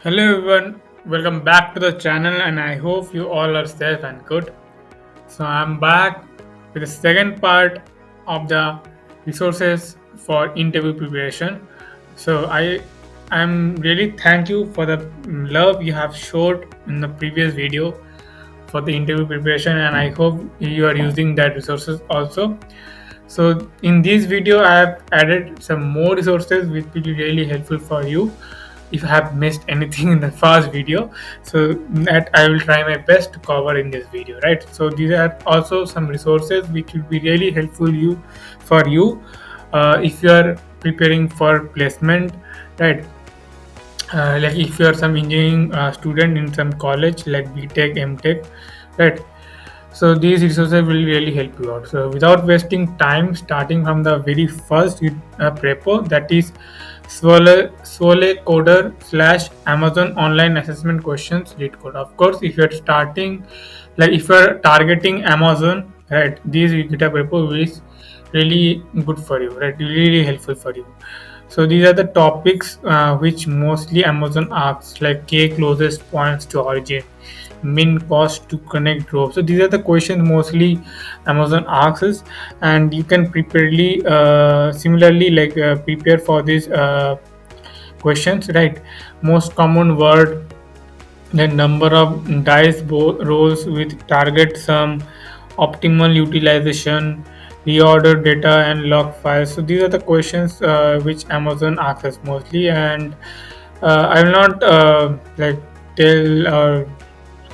Hello everyone, welcome back to the channel and I hope you all are safe and good. So I'm back with the second part of the resources for interview preparation. So I'm really thank you for the love you have showed in the previous video for the interview preparation and I hope you are using that resources also. So in this video I have added some more resources which will be really helpful for you if I have missed anything in the first video. So that I will try my best to cover in this video, right? So these are also some resources which will be really helpful you if you are preparing for placement, right? Like if you are some engineering student in some college like BTech, MTech, right? So these resources will really help you out. So without wasting time, starting from the very first prepo, that is Swole Coder slash Amazon Online Assessment Questions Lead Code. Of course, if you're starting, like if you're targeting Amazon, right, these GitHub repo is really good for you, right? Really helpful for you. So these are the topics which mostly Amazon asks, like K closest points to origin, min cost to connect drop. So these are the questions mostly Amazon asks, and you can similarly prepare for these questions, right? Most common word, the number of dice rolls with target sum, optimal utilization, reorder data and log files. So these are the questions which Amazon asks mostly, and I will not tell or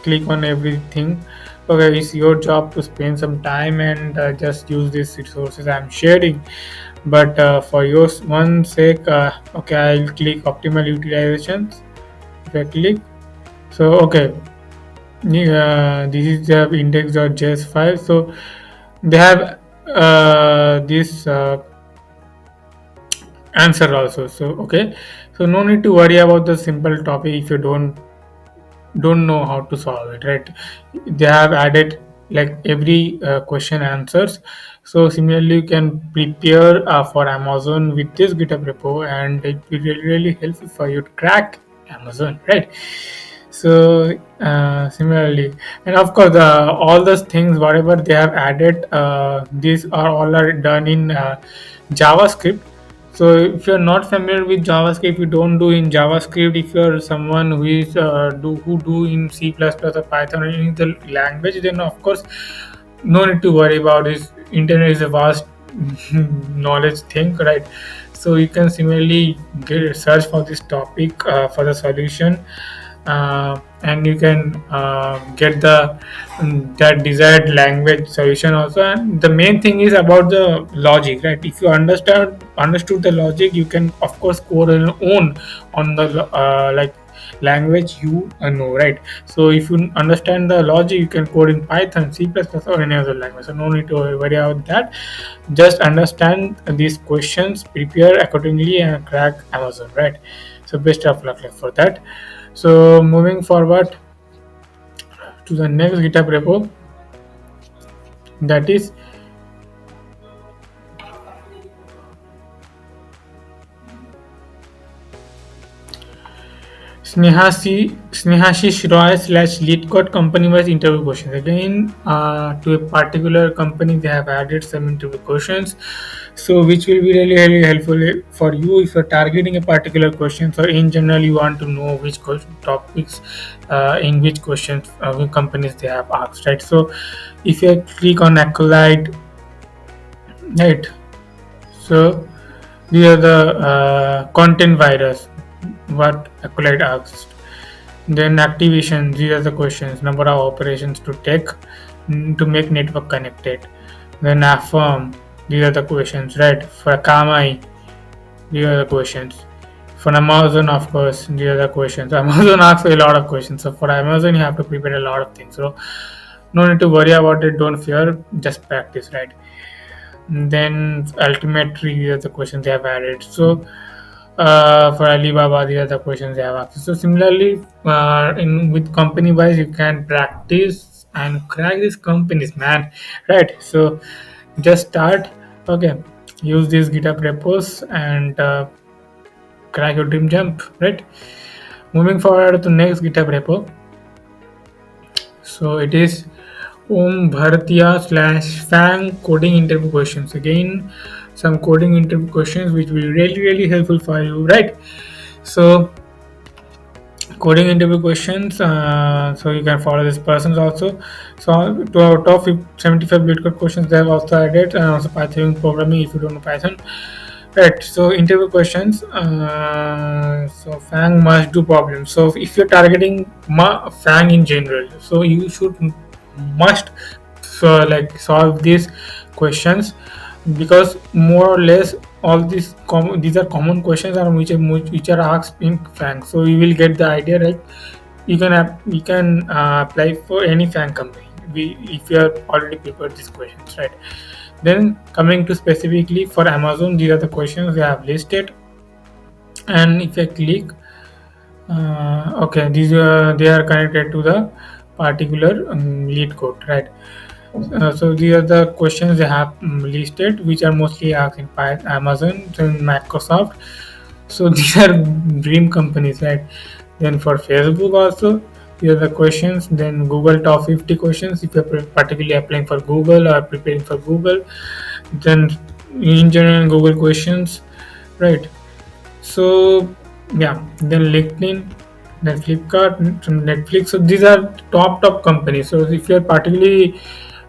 click on everything. Okay, it's your job to spend some time and just use these resources I'm sharing. But for your one sake, okay, I'll click optimal utilizations. If I click, so okay, this is the index.js file. So they have this answer also. So okay, so no need to worry about the simple topic if you don't know how to solve it, right? They have added like every question answers. So similarly you can prepare for Amazon with this GitHub repo and it will really helpful for you to crack Amazon, right? So similarly, and of course all those things whatever they have added, these are all are done in JavaScript. So if you're not familiar with JavaScript, you don't do in JavaScript. If you're someone who is who do in C++ or Python or any other language, then of course no need to worry about this. Internet is a vast knowledge thing, right? So you can similarly get search for this topic for the solution, and you can get the that desired language solution also. And the main thing is about the logic, right? If you understood the logic, you can of course code on your own on the language you know, right? So if you understand the logic, you can code in Python, C++ or any other language. So no need to worry about that. Just understand these questions, prepare accordingly, and crack Amazon, right? So best of luck for that. So moving forward to the next GitHub repo, that is Snehashi Roy slash lead code company wise interview questions. Again, to a particular company, they have added some interview questions. So, which will be really helpful for you if you're targeting a particular question. So, in general, you want to know which topics, in which questions, which companies they have asked, right? So, if you click on Acolyte, right? So, these are the content virus, what Acolyte asked. Then activation, these are the questions, number of operations to take to make network connected. Then affirm, these are the questions, right? For Kamai, these are the questions. For Amazon, of course, these are the questions. Amazon asks a lot of questions. So for Amazon, you have to prepare a lot of things. So no need to worry about it. Don't fear. Just practice, right? Then ultimate tree, these are the questions they have added. So for Alibaba, these are the questions they have asked. So similarly, in with company wise, you can practice and crack these companies, man. Right? So just start. Okay, use these GitHub repos and crack your dream jump. Right? Moving forward to next GitHub repo. So it is Om Bharatiya slash Fang coding interview questions. Again, some coding interview questions which will be really really helpful for you, right? So coding interview questions. So you can follow this persons also. So to our top 75 Bitcoin questions, they have also added, and also Python programming if you don't know Python. Right. So interview questions. So Fang must do problems. So if you're targeting Fang in general, so you should must like solve these questions, because more or less all these are common questions are which are asked in Fang. So you will get the idea, right? You can apply for any Fang company. If you have already prepared these questions, right? Then coming to specifically for Amazon, these are the questions they have listed. And if I click, okay, these they are connected to the particular lead code, right? So these are the questions they have listed, which are mostly asked in Amazon and Microsoft. So these are dream companies, right? Then for Facebook also, these are the questions. Then Google top 50 questions if you're particularly applying for Google or preparing for Google. Then in general Google questions, right? So yeah, then LinkedIn, then Flipkart, some Netflix. So these are top companies. So if you're particularly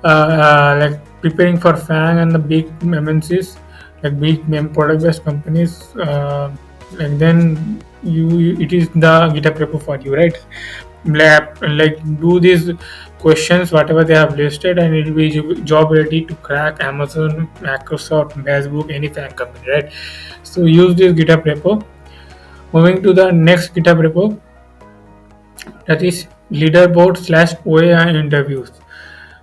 like preparing for FANG and the big MNCs, like big product based companies, like then it is the GitHub repo for you, right? Like do these questions whatever they have listed, and it will be job ready to crack Amazon, Microsoft, Facebook, any FANG company, right? So use this GitHub repo. Moving to the next GitHub repo, that is leaderboard slash OAI interviews.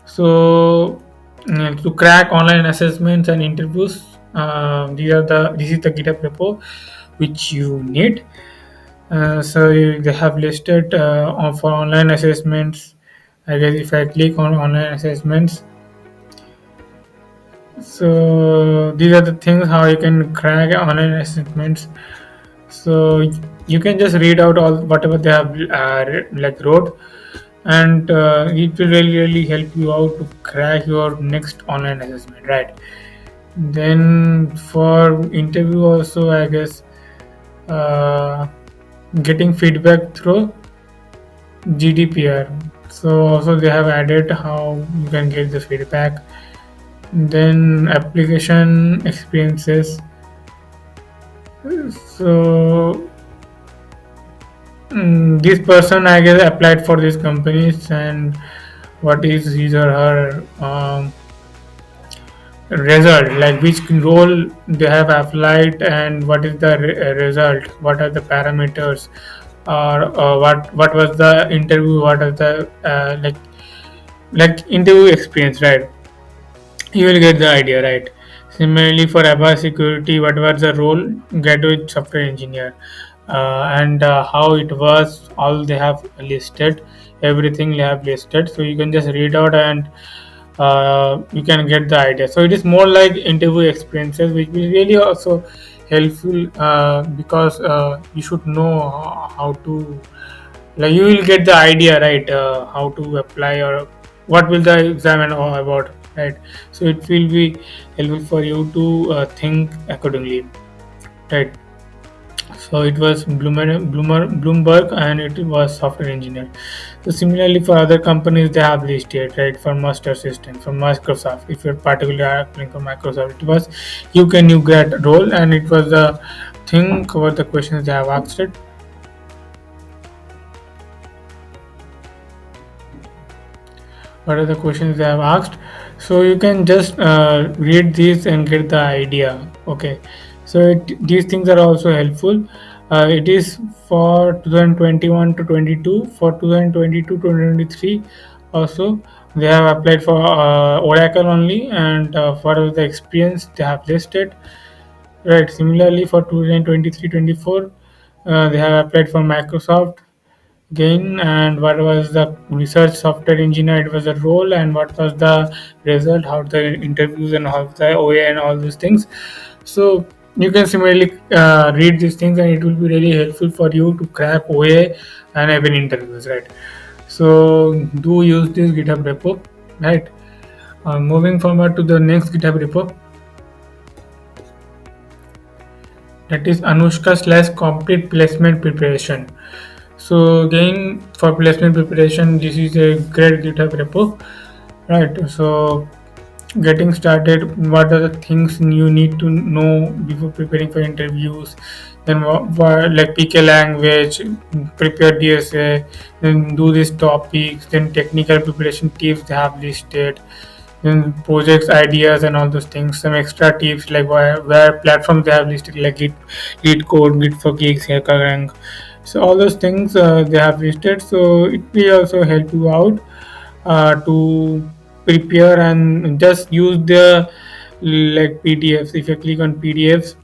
So to crack online assessments and interviews, this is the GitHub repo which you need. They have listed for online assessments. I guess if I click on online assessments, so these are the things how you can crack online assessments. So you can just read out all whatever they have like wrote, and it will really help you out to crack your next online assessment, right? Then for interview also, I guess uh, getting feedback through GDPR. So also they have added how you can get the feedback. Then application experiences. So this person, I guess, applied for these companies, and what is his or her result, like which role they have applied, and what is the result, what are the parameters, or what was the interview, what are the like interview experience, right? You will get the idea, right? Similarly for ABA security, what was the role, graduate software engineer, and how it was, all they have listed, everything they have listed. So you can just read out, and you can get the idea. So it is more like interview experiences, which will really also helpful, because you should know how to, like you will get the idea, right? How to apply, or what will the exam and all about, right? So it will be helpful for you to think accordingly, right? So it was Bloomberg, and it was software engineer. So similarly for other companies, they have listed, right? For master assistant from Microsoft, if you're particularly applying for Microsoft, it was you get role, and it was the thing about the questions they have asked it. What are the questions they have asked? So you can just read these and get the idea. Okay, so these things are also helpful. It is for 2021 to 22. For 2022 to 2023 also they have applied for Oracle only, and for the experience they have listed, right? Similarly for 2023-24, they have applied for Microsoft gain, and what was the research software engineer, it was a role, and what was the result, how the interviews and how the OA and all those things. So you can similarly read these things, and it will be really helpful for you to crack OA and even interviews, right? So do use this GitHub repo, right? Moving forward to the next GitHub repo, that is Anushka slash complete placement preparation. So again, for placement preparation, this is a great GitHub repo, right? So getting started, what are the things you need to know before preparing for interviews, then like pick a language, prepare DSA, then do these topics, then technical preparation tips they have listed, then projects ideas and all those things, some extra tips like where platforms they have listed like Git code, Git for gigs, HackerRank. So all those things they have listed, so it will also help you out to prepare, and just use the like PDFs. If you click on PDFs,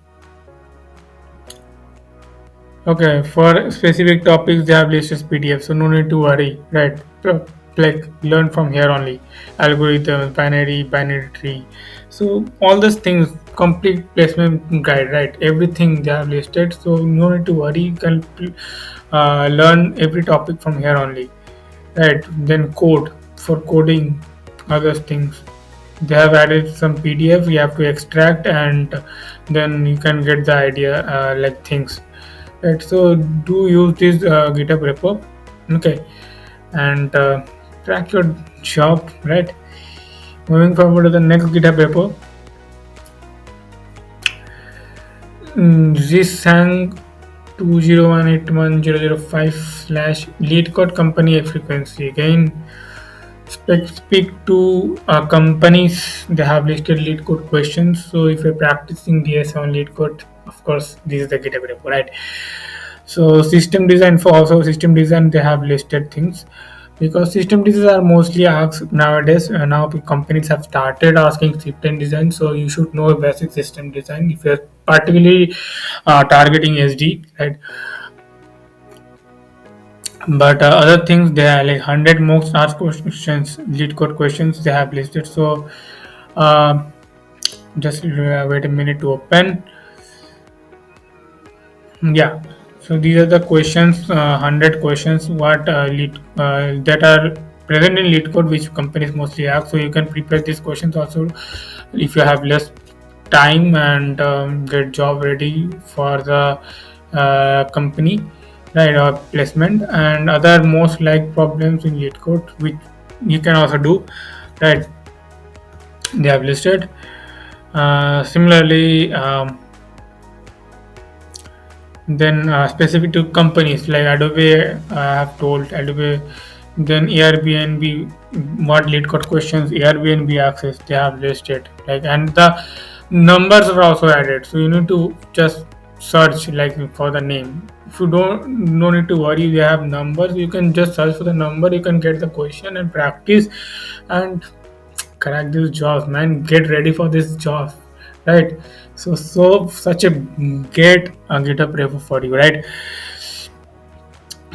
okay, for specific topics they have listed PDF, so no need to worry, right? So, like learn from here only, algorithms, binary tree, so all those things, complete placement guide, right? Everything they have listed, so no need to worry. You can learn every topic from here only, right? Then code, for coding, other things. They have added some PDF you have to extract, and then you can get the idea, like things. Right. So do use this GitHub repo, okay, and track your job, right? Moving forward to the next GitHub repo, Zisang 201811005 slash lead code company frequency. Again, speak to companies. They have listed lead code questions. So if you're practicing DS on lead code, of course, this is the GitHub repo, right? So system design, for also system design they have listed things, because system designs are mostly asked nowadays. Now companies have started asking system design, so you should know basic system design if you're particularly targeting SD, right? But other things, they are like 100 most asked questions, lead code questions they have listed. So uh, just wait a minute to open. Yeah. So these are the questions, 100 questions what lead that are present in lead code, which companies mostly ask. So you can prepare these questions also if you have less time, and get job ready for the company, right, or placement, and other most like problems in lead code, which you can also do, right? They have listed. Similarly. Then specific to companies like Adobe, I have told Adobe. Then Airbnb, what lead code questions Airbnb access they have listed, like, and the numbers are also added. So you need to just search like for the name. If you don't, no need to worry. They have numbers. You can just search for the number. You can get the question and practice, and crack these jobs, man. Get ready for this job, right? So such a great GitHub repo for you, right?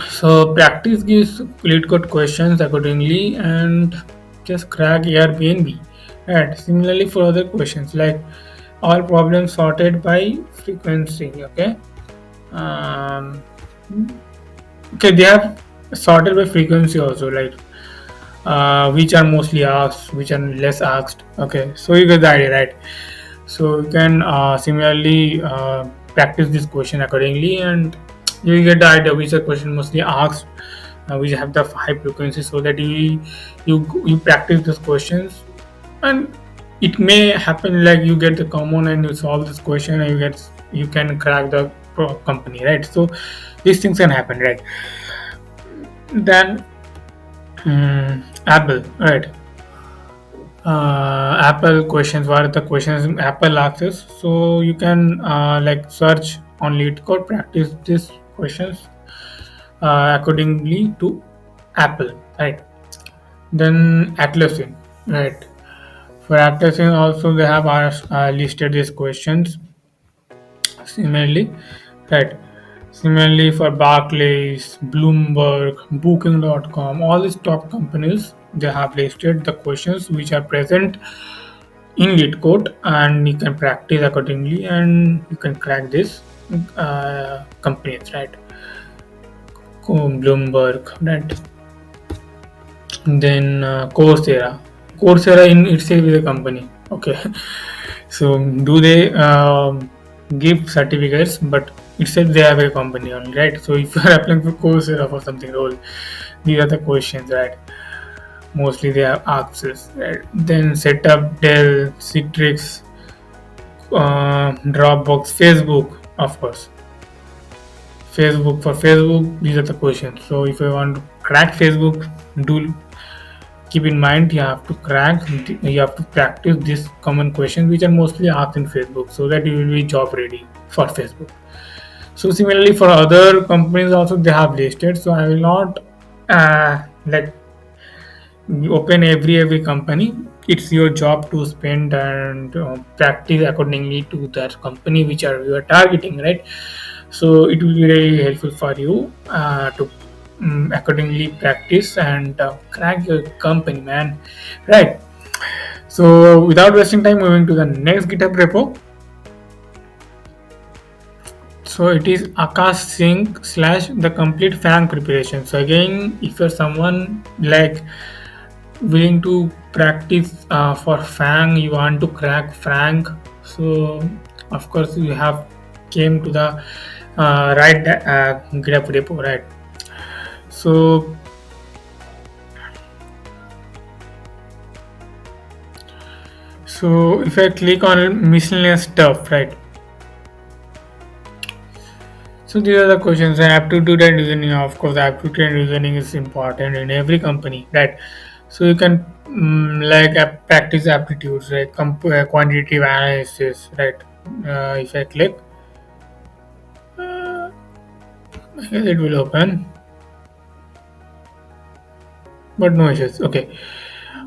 So practice gives lead code questions accordingly, and just crack Airbnb, right? Similarly for other questions like all problems sorted by frequency, okay. um, okay, they have sorted by frequency also, like which are mostly asked, which are less asked. Okay, so you get the idea, right? So you can similarly practice this question accordingly, and you get the idea which are question mostly asked, which have the high frequency, so that you practice these questions, and it may happen like you get the common and you solve this question, and you can crack the company, right? So these things can happen, right? Then Apple, right? Apple questions. What are the questions Apple asks us? So you can like search on lead code, practice these questions accordingly to Apple, right? Then Atlassian, right? For Atlassian also they have listed these questions similarly, right? Similarly for Barclays, Bloomberg, Booking.com, all these top companies they have listed the questions which are present in Git code, and you can practice accordingly, and you can crack this companies, right? Bloomberg, right? Then Coursera in itself is a company. Okay, so do they give certificates? But itself they have a company only, right? So if you are applying for Coursera for something role, these are the questions, right? Mostly they have access, right? Then setup, Dell, Citrix, Dropbox, Facebook, of course. For Facebook, these are the questions. So if you want to crack Facebook, do keep in mind you have to practice these common questions which are mostly asked in Facebook, so that you will be job ready for Facebook. So similarly for other companies also they have listed, so I will not like open every company. It's your job to spend and practice accordingly to that company which are you are targeting, right? So it will be very helpful for you to accordingly practice and crack your company, man, right? So without wasting time, moving to the next GitHub repo. So it is Akash Singh slash the complete Fang preparation. So again, if you're someone like willing to practice for Fang, you want to crack Fang, so of course you have came to the right GitHub repo, right? So if I click on miscellaneous stuff, right? So these are the questions. Aptitude and reasoning. Of course, aptitude and reasoning is important in every company, right? So you can like practice aptitudes, like quantitative analysis, right? If I click, I guess it will open, but no issues. Okay.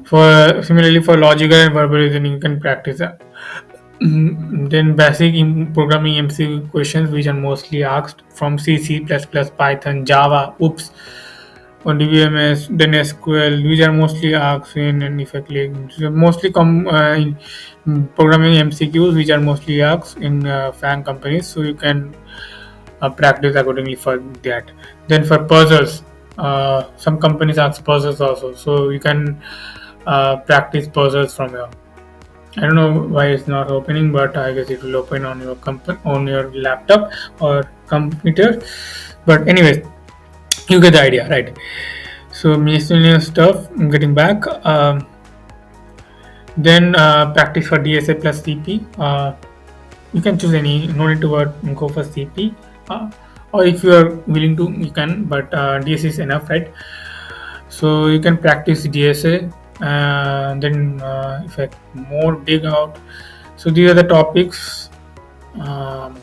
For similarly for logical and verbal reasoning, you can practice that. Then basic programming MCQ questions, which are mostly asked from C, C++, Python, Java, oops, on DBMS, then SQL. These are mostly asked in, and if I click, so mostly in programming MCQs, which are mostly asked in FANG companies. So you can practice accordingly for that. Then for puzzles, some companies ask puzzles also, so you can practice puzzles from here. I don't know why it's not opening, but I guess it will open on your on your laptop or computer. But anyways, you get the idea, right? So miscellaneous stuff. I'm getting back. Then practice for DSA plus CP. You can choose any. No need to go for CP. Or if you are willing to, you can. But DSA is enough, right? So you can practice DSA. Then if I more dig out, so these are the topics um,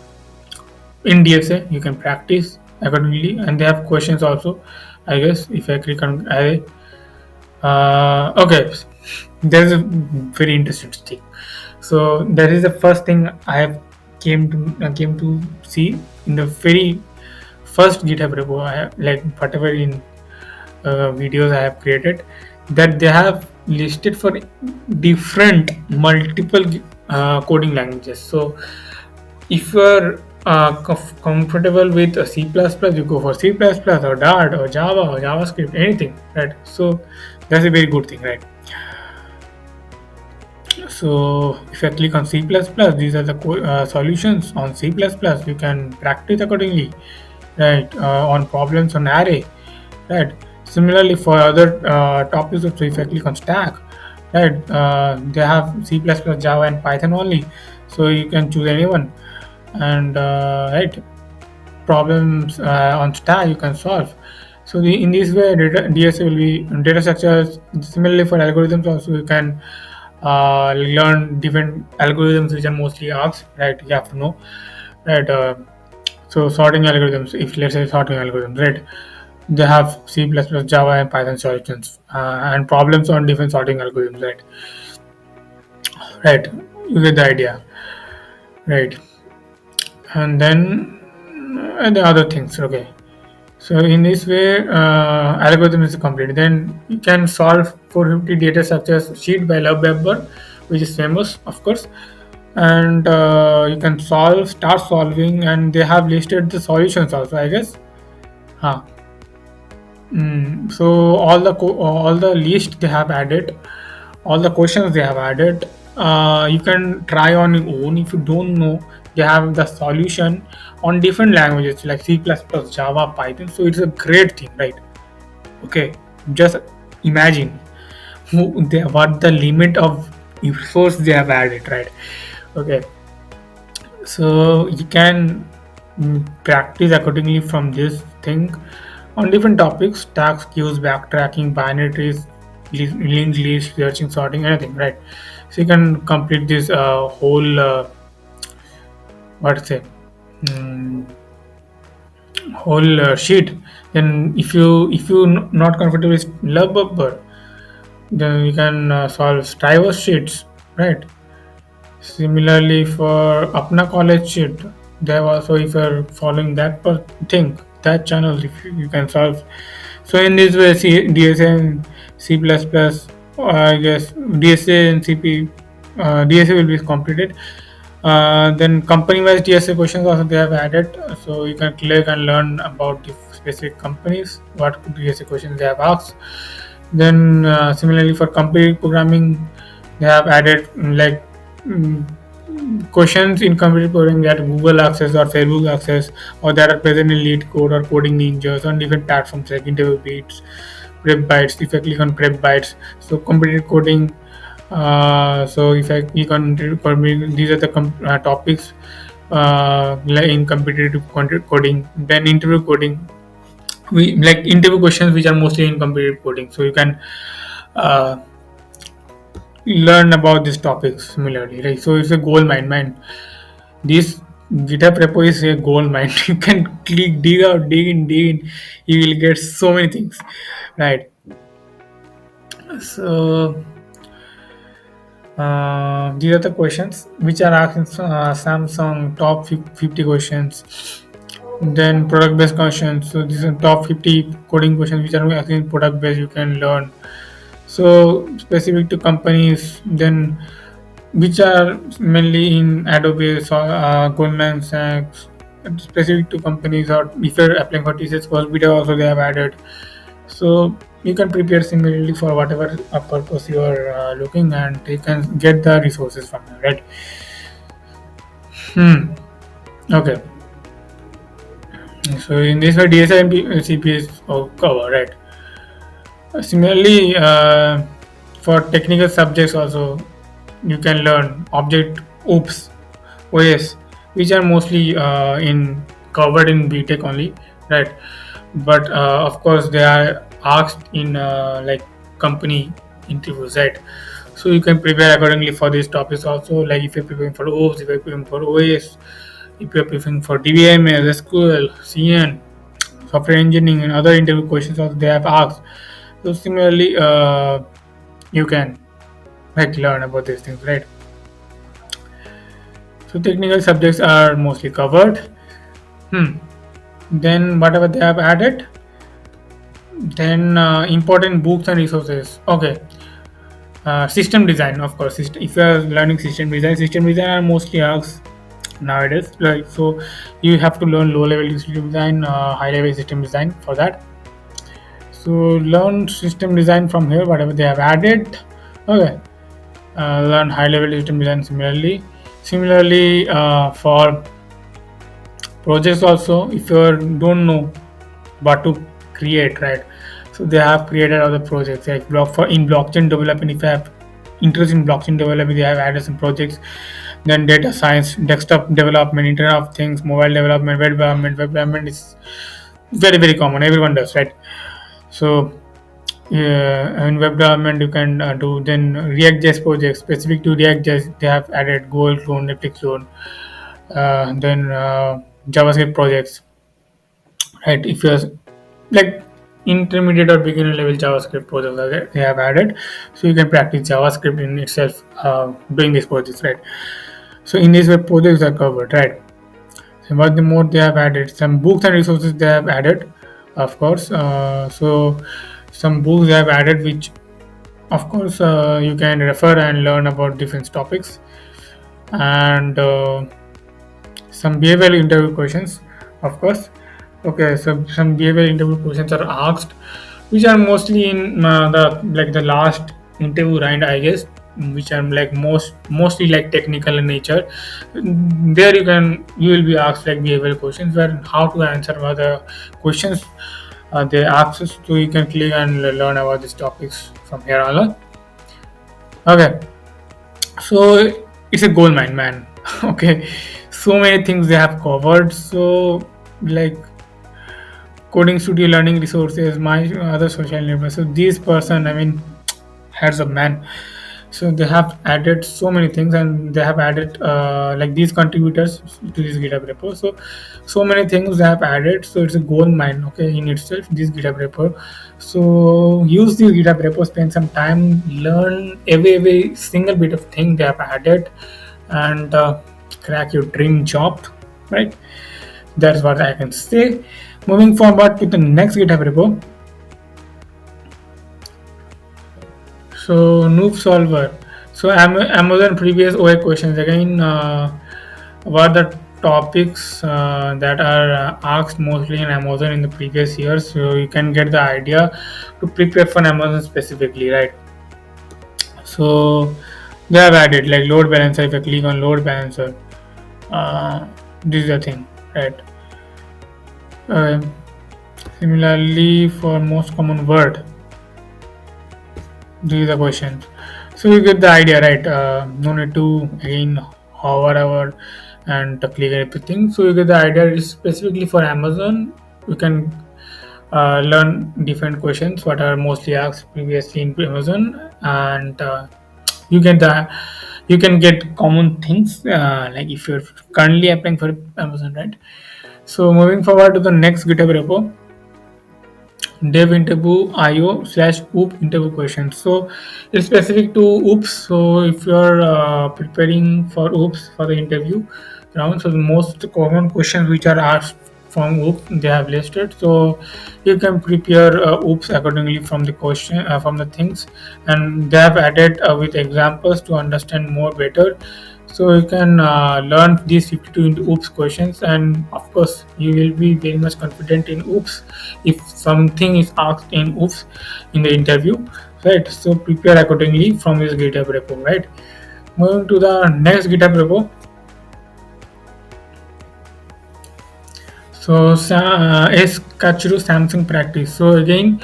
in DSA. You can practice accordingly, and they have questions also. I guess if I click on array, okay, there's a very interesting thing. So that is the first thing I have came to see in the very first GitHub repo. I have, like whatever in videos I have created, that they have listed for different multiple coding languages. So if you are comfortable with C++, you go for C++ or Dart or Java or JavaScript, anything, right? So that's a very good thing, right? So if I click on C++, these are the solutions on C++. You can practice accordingly, right? On problems on array, right? Similarly for other topics, so if I click on stack, right? They have C++, Java, and Python only, so you can choose anyone, and right, problems on stack you can solve. So in this way, DSA will be data structures. Similarly for algorithms also, you can learn different algorithms which are mostly asked, right? You have to know, right? So sorting algorithms, if let's say sorting algorithms, right? They have C++, Java, and Python solutions, and problems on different sorting algorithms, right? Right, you get the idea, right? And then the other things, okay. So in this way, algorithm is complete. Then you can solve 450 data structures sheet by love Webber which is famous, of course. And you can start solving, and they have listed the solutions also, I guess. Huh. So all the list they have added, all the questions they have added. You can try on your own if you don't know. They have the solution on different languages like C++, Java, Python. So it's a great thing, right? Okay, just imagine what the limit of resource they have added, right? Okay, so you can practice accordingly from this thing on different topics: tags, queues, backtracking, binary trees, linked list, searching, sorting, anything, right? So you can complete this whole what to say mm, whole sheet. Then if you not comfortable with love bubber, then you can solve driver sheets, right? Similarly, for Apna College sheet, they have also, if you're following that thing, that channel, if you can solve. So in this way, DSA and C++, I guess DSA and CP, DSA will be completed. Then company-wise DSA questions also they have added, so you can click and learn about the specific companies, what DSA questions they have asked. Then similarly for computer programming, they have added mm, questions in computer programming that Google Access or Facebook Access, or that are present in Lead Code or Coding Ninjas on different platforms like Interview Beats, Prep Bytes. If I click on Prep Bytes, so computer coding. So if I click on coding, these are the topics in competitive coding. Then interview coding, we like interview questions which are mostly in competitive coding. So you can uh, learn about these topics similarly, right? So it's a gold mine, man. This GitHub repo is a gold mine. You can click, dig out, dig in. You will get so many things, right? So these are the questions which are asked in Samsung top 50 questions. Then product based questions. So these are top 50 coding questions which are asking product based. You can learn. So specific to companies, then which are mainly in Adobe, so, Goldman Sachs, specific to companies, or if you're applying for TCS course, video also they have added. So you can prepare similarly for whatever purpose you are looking, and you can get the resources from there, right? Okay. So in this way, DSI and CP is covered, right? Similarly, for technical subjects also, you can learn object oops OS, which are mostly in covered in BTech only, right? But of course, they are asked in like company interviews, right? So you can prepare accordingly for these topics also. Like if you're preparing for OOPS, if you're preparing for OS, if you're preparing for DBMS, SQL, CN, software engineering, and other interview questions also they have asked. So similarly, you can like learn about these things, right? So technical subjects are mostly covered. Then whatever they have added, then important books and resources. Okay, system design, of course. If you are learning system design are mostly asked nowadays. Like so, you have to learn low level system design, high level system design for that. So learn system design from here. Whatever they have added. Okay, learn high level system design similarly for projects also, if you don't know what to create, right? So they have created other projects like blockchain development. If you have interest in blockchain development, they have added some projects. Then data science, desktop development, internet of things, mobile development, web development is very common, everyone does, right? So yeah, in web development you can do. Then React.js projects specific to React.js, they have added Gold clone, Netflix clone. Then JavaScript projects, right? If you're like intermediate or beginner level JavaScript projects they have added, so you can practice JavaScript in itself doing these projects, right? So in these web projects are covered, right? So what the more they have added, some books and resources they have added, of course. So some books they have added which Of course, you can refer and learn about different topics and some behavioral interview questions, of course. Okay, so some behavioral interview questions are asked, which are mostly in the last interview round, I guess, which are like mostly like technical in nature. There you will be asked like behavioral questions where how to answer what the questions they ask us, so you can click and learn about these topics from here on. Okay, so it's a gold mine, man. Okay, so many things they have covered. So like coding studio, learning resources, my other social networks. So this person, I mean, heads up, man. So they have added so many things, and they have added like these contributors to this GitHub repo. So many things they have added. So it's a gold mine, okay, in itself. This GitHub repo. So use this GitHub repo, spend some time, learn every single bit of thing they have added, and crack your dream job, right? That's what I can say. Moving forward to the next GitHub repo. So Noob Solver. So Amazon previous OA questions again. What the topics that are asked mostly in Amazon in the previous years, so you can get the idea to prepare for Amazon specifically, right? So they have added like load balancer. If I click on load balancer, uh, this is the thing, right? Uh, Similarly, for most common word, these are the questions. So you get the idea, right? No need to again hover over and click everything. So you get the idea. It's specifically for Amazon. You can learn different questions what are mostly asked previously in Amazon, and you get the you can get common things like if you're currently applying for Amazon, right? So moving forward to the next GitHub repo, dev interview io/oop interview questions. So it's specific to oops. So if you're preparing for oops for the interview round, so the most common questions which are asked from oops they have listed. So you can prepare oops accordingly from the question from the things, and they have added with examples to understand more better. So you can learn these 52 into oops questions, and of course you will be very much confident in oops if something is asked in oops in the interview, right? So prepare accordingly from this GitHub repo, right? Moving to the next GitHub repo. So is Kachuru Samsung practice. So again,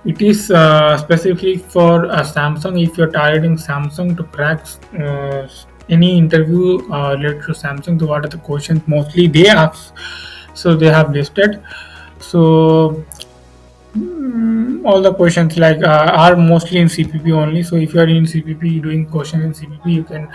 it is specifically for Samsung. If you're targeting Samsung to crack any interview related to Samsung, so what are the questions mostly they ask? So they have listed. So all the questions like are mostly in CPP only. So if you are in CPP doing questions in CPP, you can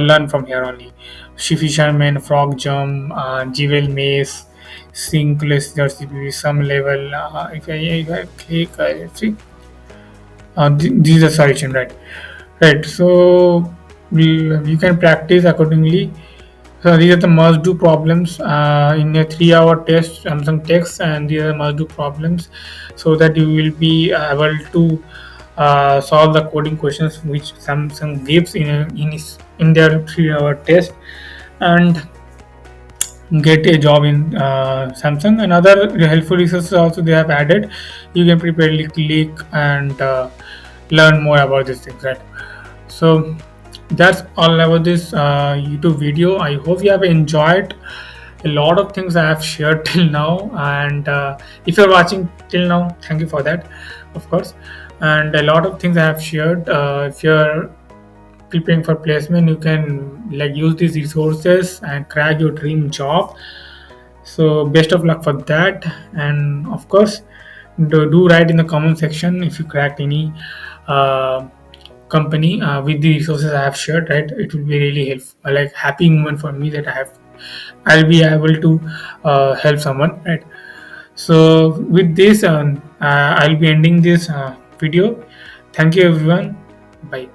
learn from here only. Shifi Sharman, Frog Jump, Jewel Maze, Sync Listener CPP, some level. If I click, I see. This is a solution, right? Right. So you can practice accordingly. So these are the must-do problems in a 3-hour test, Samsung text, and these are must-do problems, so that you will be able to solve the coding questions which Samsung gives in their 3-hour test, and get a job in Samsung. And other helpful resources also they have added. You can preparely click and learn more about these things, right? So that's all about this YouTube video. I hope you have enjoyed a lot of things I have shared till now, and if you're watching till now, thank you for that, of course. And a lot of things I have shared. If you're preparing for placement, you can like use these resources and crack your dream job. So best of luck for that, and of course do write in the comment section if you cracked any uh, company with the resources I have shared, right? It will be really helpful, like happy moment for me that I'll be able to help someone, right? So with this I'll be ending this video. Thank you everyone. Bye.